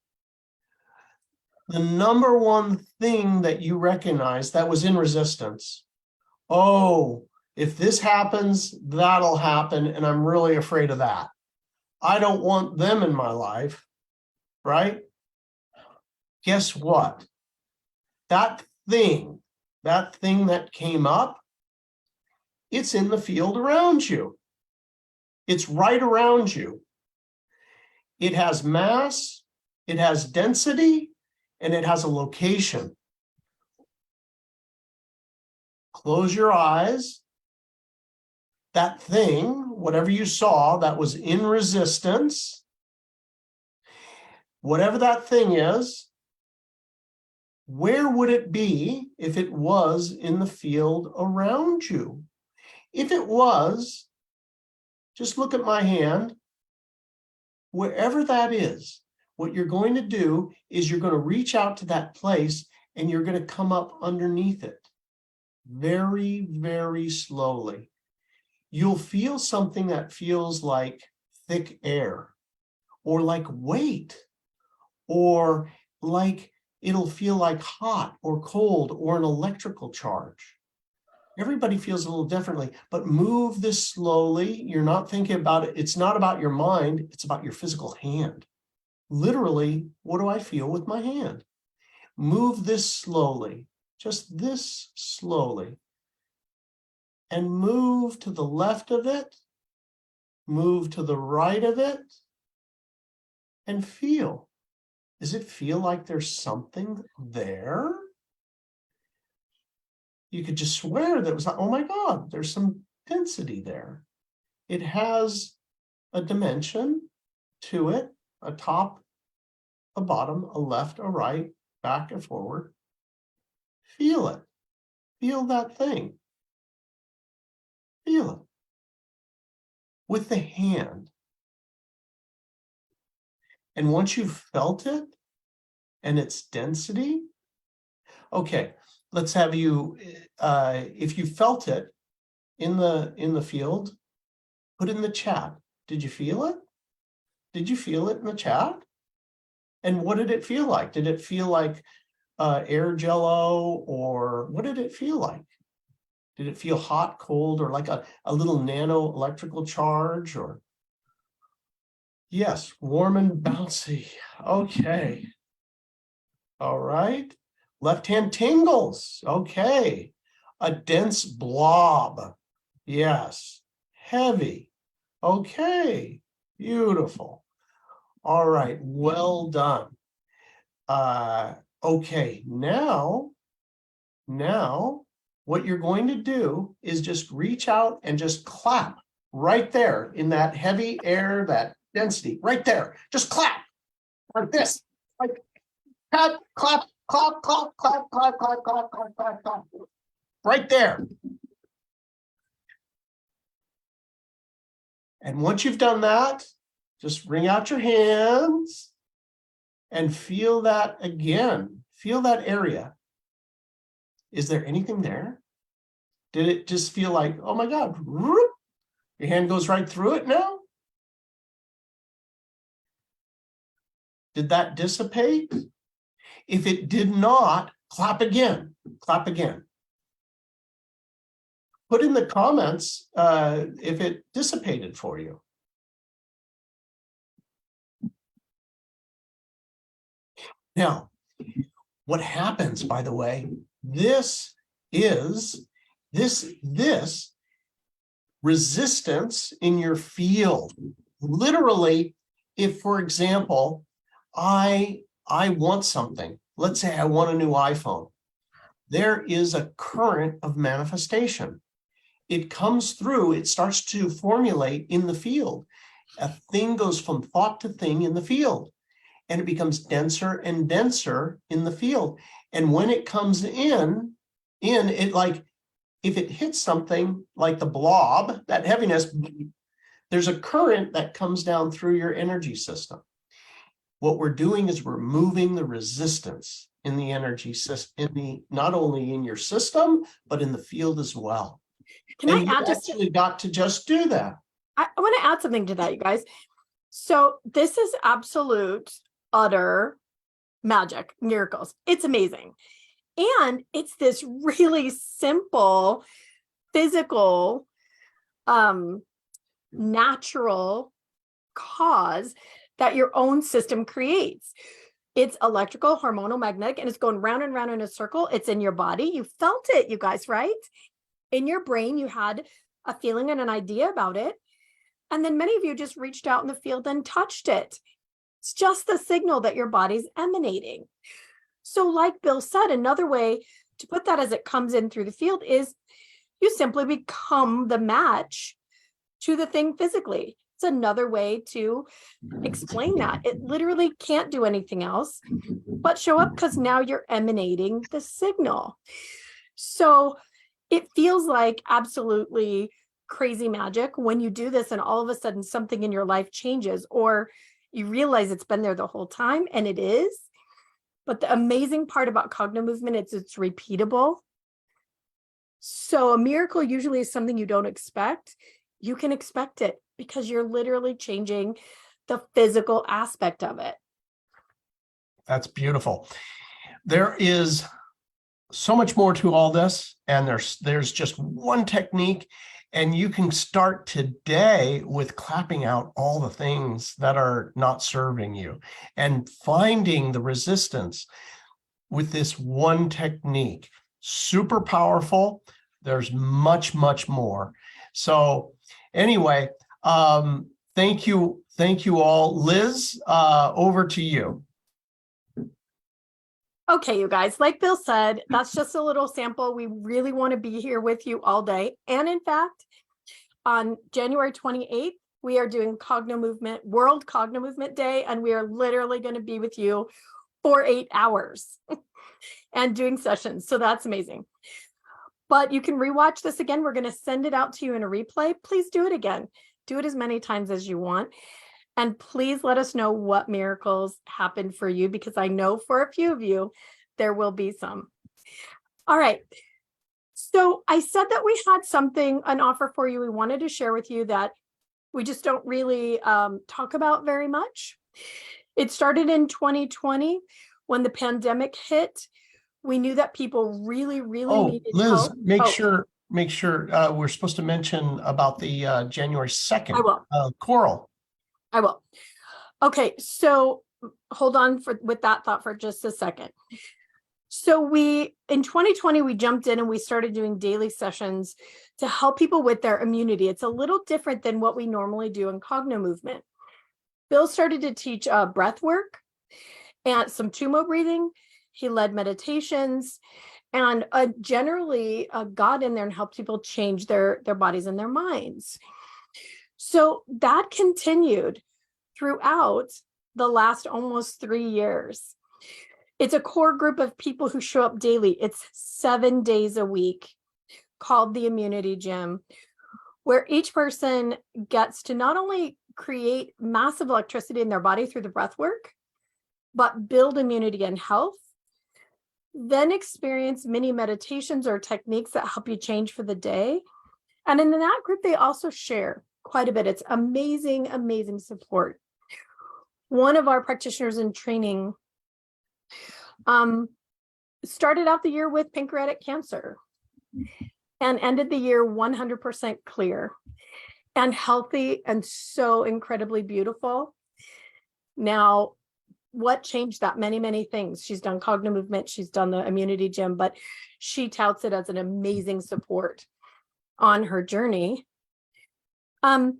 S1: The number one thing that you recognize that was in resistance. Oh, if this happens, that'll happen. And I'm really afraid of that. I don't want them in my life, right? Guess what? That thing that came up, it's in the field around you. It's right around you. It has mass, it has density, and it has a location. Close your eyes. That thing, whatever you saw that was in resistance, whatever that thing is, where would it be if it was in the field around you? If it was, just look at my hand. Wherever that is, what you're going to do is you're going to reach out to that place and you're going to come up underneath it. Very, very slowly. You'll feel something that feels like thick air, or like weight, or like it'll feel like hot or cold or an electrical charge. Everybody feels a little differently, but move this slowly. You're not thinking about it. It's not about your mind. It's about your physical hand. Literally, what do I feel with my hand? Move this slowly, just this slowly, and move to the left of it, move to the right of it, and feel. Does it feel like there's something there? You could just swear that was like, oh my God, there's some density there. It has a dimension to it, a top, a bottom, a left, a right, back and forward. Feel it. Feel that thing. Feel it. With the hand. And once you've felt it and its density, okay, let's have you, if you felt it in the field, put it in the chat. Did you feel it? Did you feel it in the chat? And what did it feel like? Did it feel like air jello, or what did it feel like? Did it feel hot, cold, or like a little nano electrical charge? Or yes, warm and bouncy. Okay. All right. Left hand tingles. Okay. A dense blob. Yes. Heavy. Okay. Beautiful. All right. Well done. Okay. Now, what you're going to do is just reach out and just clap right there in that heavy air, that density, right there. Just clap like this. Like clap, clap, clap, clap, clap, clap, clap, clap, clap, clap, clap. Right there. And once you've done that, just wring out your hands and feel that again. Feel that area. Is there anything there? Did it just feel like, oh my God, whoop, your hand goes right through it now? Did that dissipate? If it did not, clap again, clap again. Put in the comments if it dissipated for you. Now, what happens, by the way, this resistance in your field. Literally, if, for example, I want something, let's say I want a new iPhone, there is a current of manifestation. It comes through, it starts to formulate in the field. A thing goes from thought to thing in the field, and it becomes denser and denser in the field. And when it comes in it, like if it hits something like the blob, that heaviness, there's a current that comes down through your energy system. What we're doing is we're moving the resistance in the energy system, not only in your system, but in the field as well.
S2: Can
S1: and
S2: I
S1: you
S2: add
S1: actually got to just do that.
S2: I want to add something to that, you guys. So this is absolute, utter magic, miracles. It's amazing. And it's this really simple, physical, natural cause that your own system creates. It's electrical, hormonal, magnetic, and it's going round and round in a circle. It's in your body. You felt it, you guys, right? In your brain, you had a feeling and an idea about it. And then many of you just reached out in the field and touched it. It's just the signal that your body's emanating. So like Bill said, another way to put that as it comes in through the field is you simply become the match to the thing physically. It's another way to explain that. It literally can't do anything else but show up because now you're emanating the signal. So it feels like absolutely crazy magic when you do this and all of a sudden something in your life changes, or you realize it's been there the whole time, and it is. But the amazing part about Cognomovement is it's repeatable. So a miracle usually is something you don't expect. You can expect it because you're literally changing the physical aspect of it.
S1: That's beautiful. There is so much more to all this, and there's just one technique, and you can start today with clapping out all the things that are not serving you and finding the resistance with this one technique. Super powerful. There's much, much more. So anyway, thank you all. Liz, over to you.
S2: Okay, you guys, like Bill said, that's just a little sample. We really want to be here with you all day. And in fact, on January 28th, we are doing Cognomovement, World Cognomovement Day, and we are literally going to be with you for 8 hours and doing sessions. So that's amazing. But you can rewatch this again. We're going to send it out to you in a replay. Please do it again. Do it as many times as you want. And please let us know what miracles happened for you, because I know for a few of you, there will be some. All right. So I said that we had an offer for you we wanted to share with you that we just don't really talk about very much. It started in 2020 when the pandemic hit. We knew that people really needed
S1: Liz,
S2: help.
S1: make sure we're supposed to mention about the January 2nd.
S2: I will.
S1: Coral.
S2: I will. Okay, so hold on with that thought for just a second. So in 2020, we jumped in and we started doing daily sessions to help people with their immunity. It's a little different than what we normally do in Cognomovement. Bill started to teach breath work and some tumo breathing. He led meditations and generally got in there and helped people change their bodies and their minds. So that continued throughout the last almost 3 years. It's a core group of people who show up daily. It's 7 days a week, called the Immunity Gym, where each person gets to not only create massive electricity in their body through the breath work, but build immunity and health, then experience mini meditations or techniques that help you change for the day. And in that group, they also share quite a bit. It's amazing, amazing support. One of our practitioners in training started out the year with pancreatic cancer and ended the year 100% clear and healthy and so incredibly beautiful. Now, what changed that? Many things. She's done Cognomovement, she's done the Immunity Gym, but she touts it as an amazing support on her journey. And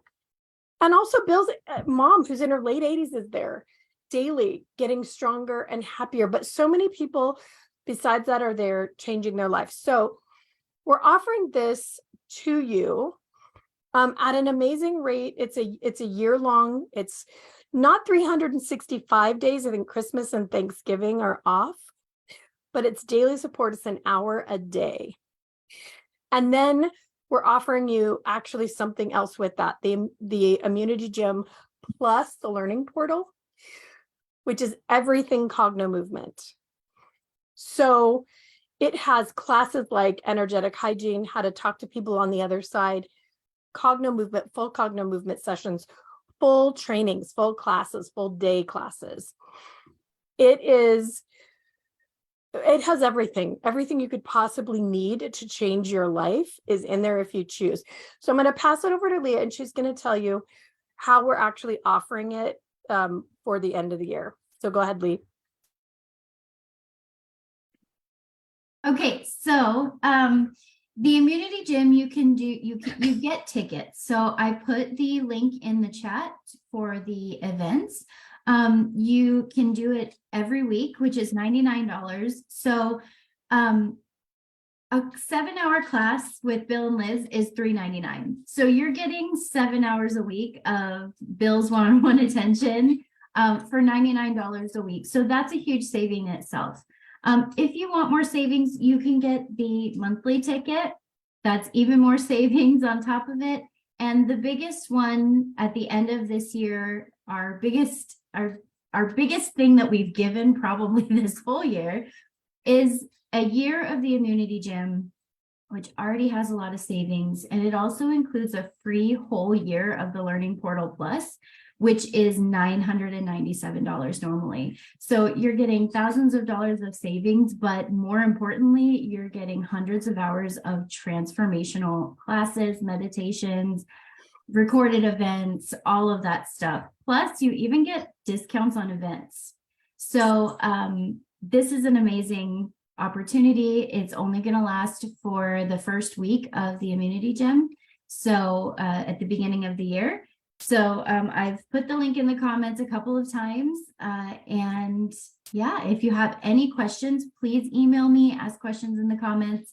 S2: also Bill's mom, who's in her late 80s, is there daily, getting stronger and happier. But so many people besides that are there changing their life. So we're offering this to you at an amazing rate. It's a year long. It's not 365 days. I think Christmas and Thanksgiving are off, but it's daily support. It's an hour a day. And then we're offering you actually something else with that, the Immunity Gym plus the Learning Portal, which is everything Cognomovement. So it has classes like energetic hygiene, how to talk to people on the other side, Cognomovement, full Cognomovement sessions, full trainings, full classes, full day classes. It has everything you could possibly need to change your life is in there if you choose. So I'm going to pass it over to Leah, and she's going to tell you how we're actually offering it for the end of the year. So go ahead, Lee.
S3: Okay, so the Immunity Gym, you get tickets. So I put the link in the chat for the events. You can do it every week, which is $99. So a 7-hour class with Bill and Liz is $3.99. So you're getting 7 hours a week of Bill's one-on-one attention for $99 a week. So that's a huge saving in itself. If you want more savings, you can get the monthly ticket. That's even more savings on top of it. And the biggest one at the end of this year, our biggest thing that we've given probably this whole year is a year of the Immunity Gym, which already has a lot of savings. And it also includes a free whole year of the Learning Portal Plus, which is $997 normally. So you're getting thousands of dollars of savings, but more importantly, you're getting hundreds of hours of transformational classes, meditations, recorded events, all of that stuff. Plus, you even get discounts on events. So this is an amazing opportunity. It's only going to last for the first week of the Immunity Gym. So at the beginning of the year. So I've put the link in the comments a couple of times. And yeah, if you have any questions, please email me, ask questions in the comments.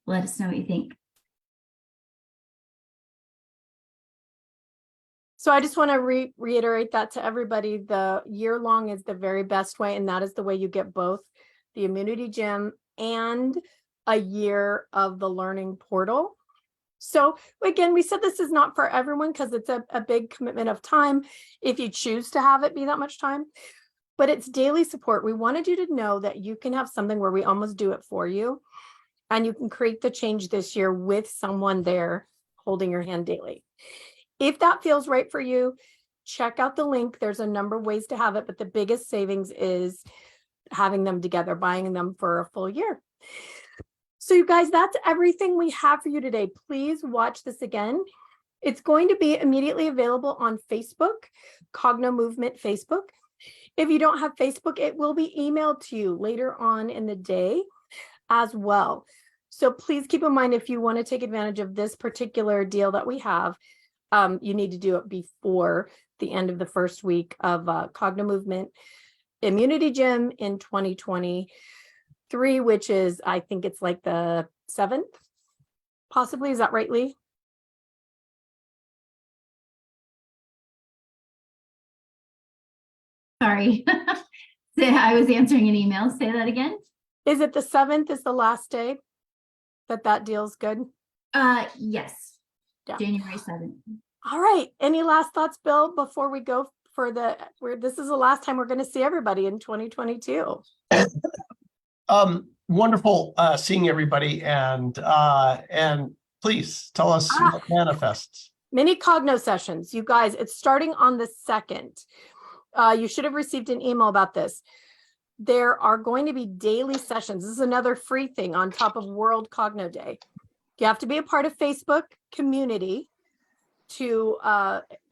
S3: Let us know what you think.
S2: So I just want to reiterate that to everybody. The year long is the very best way, and that is the way you get both the Immunity Gym and a year of the learning portal. So again, we said this is not for everyone because it's a big commitment of time if you choose to have it be that much time, but it's daily support. We wanted you to know that you can have something where we almost do it for you, and you can create the change this year with someone there holding your hand daily. If that feels right for you, check out the link. There's a number of ways to have it, but the biggest savings is having them together, buying them for a full year. So you guys, that's everything we have for you today. Please watch this again. It's going to be immediately available on Facebook, Cognomovement Facebook. If you don't have Facebook, it will be emailed to you later on in the day as well. So please keep in mind, if you want to take advantage of this particular deal that we have, you need to do it before the end of the first week of Cognomovement Immunity Gym in 2023, which is, I think it's like the 7th, possibly. Is that right, Lee?
S3: Sorry, I was answering an email. Say that again.
S2: Is it the 7th is the last day that deal's good?
S3: Yes. Yeah. January 7th.
S2: All right. Any last thoughts, Bill, before we go for this is the last time we're going to see everybody in 2022.
S1: Wonderful seeing everybody, and please tell us what manifests.
S2: Mini Cogno sessions, you guys. It's starting on the 2nd. You should have received an email about this. There are going to be daily sessions. This is another free thing on top of World Cogno Day. You have to be a part of Facebook community to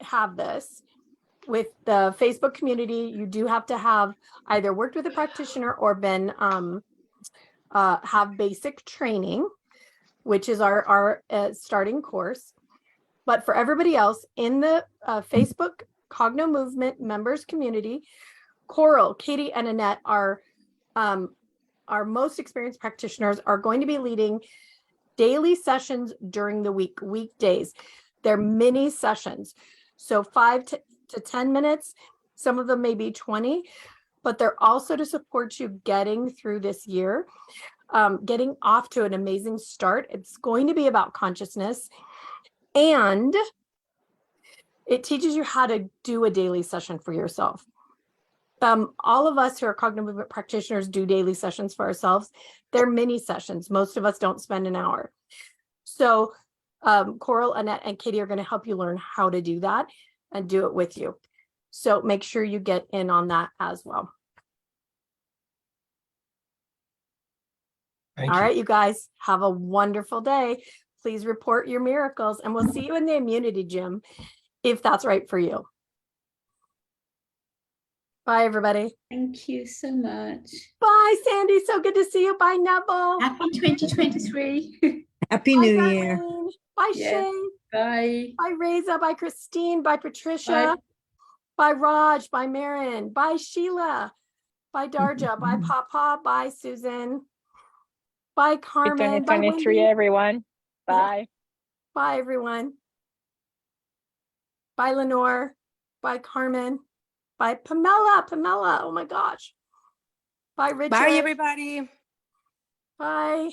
S2: have this. With the Facebook community, you do have to have either worked with a practitioner or been have basic training, which is our starting course. But for everybody else in the Facebook Cognomovement members community, Coral, Katie, and Annette are our most experienced practitioners, are going to be leading daily sessions during the week, weekdays. They're mini sessions. So 5 to 10 minutes, some of them may be 20, but they're also to support you getting through this year, getting off to an amazing start. It's going to be about consciousness, and it teaches you how to do a daily session for yourself. All of us who are Cognomovement practitioners do daily sessions for ourselves. They're mini sessions. Most of us don't spend an hour. So Coral, Annette, and Katie are going to help you learn how to do that and do it with you. So make sure you get in on that as well.
S1: Thank
S2: All
S1: you.
S2: right, you guys, have a wonderful day. Please report your miracles, and we'll see you in the Immunity Gym if that's right for you. Bye, everybody.
S4: Thank you so much.
S2: Bye, Sandy. So good to see you. Bye, Neville.
S4: Happy 2023.
S5: Happy
S2: Bye,
S5: New Year.
S2: Darlene. Bye,
S4: Yes.
S2: Shay.
S4: Bye.
S2: Bye, Reza. Bye, Christine. Bye, Patricia. Bye, Raj. Bye, Marin. Bye, Sheila. Bye, Darja. Bye, Papa. Bye, Susan. Bye, Carmen. Bye,
S6: 2023,
S2: Wendy.
S6: everyone. Bye.
S2: Bye, everyone. Bye, Lenore. Bye, Carmen. Bye, Pamela. Pamela. Oh my gosh. Bye, Richard.
S5: Bye, everybody.
S2: Bye.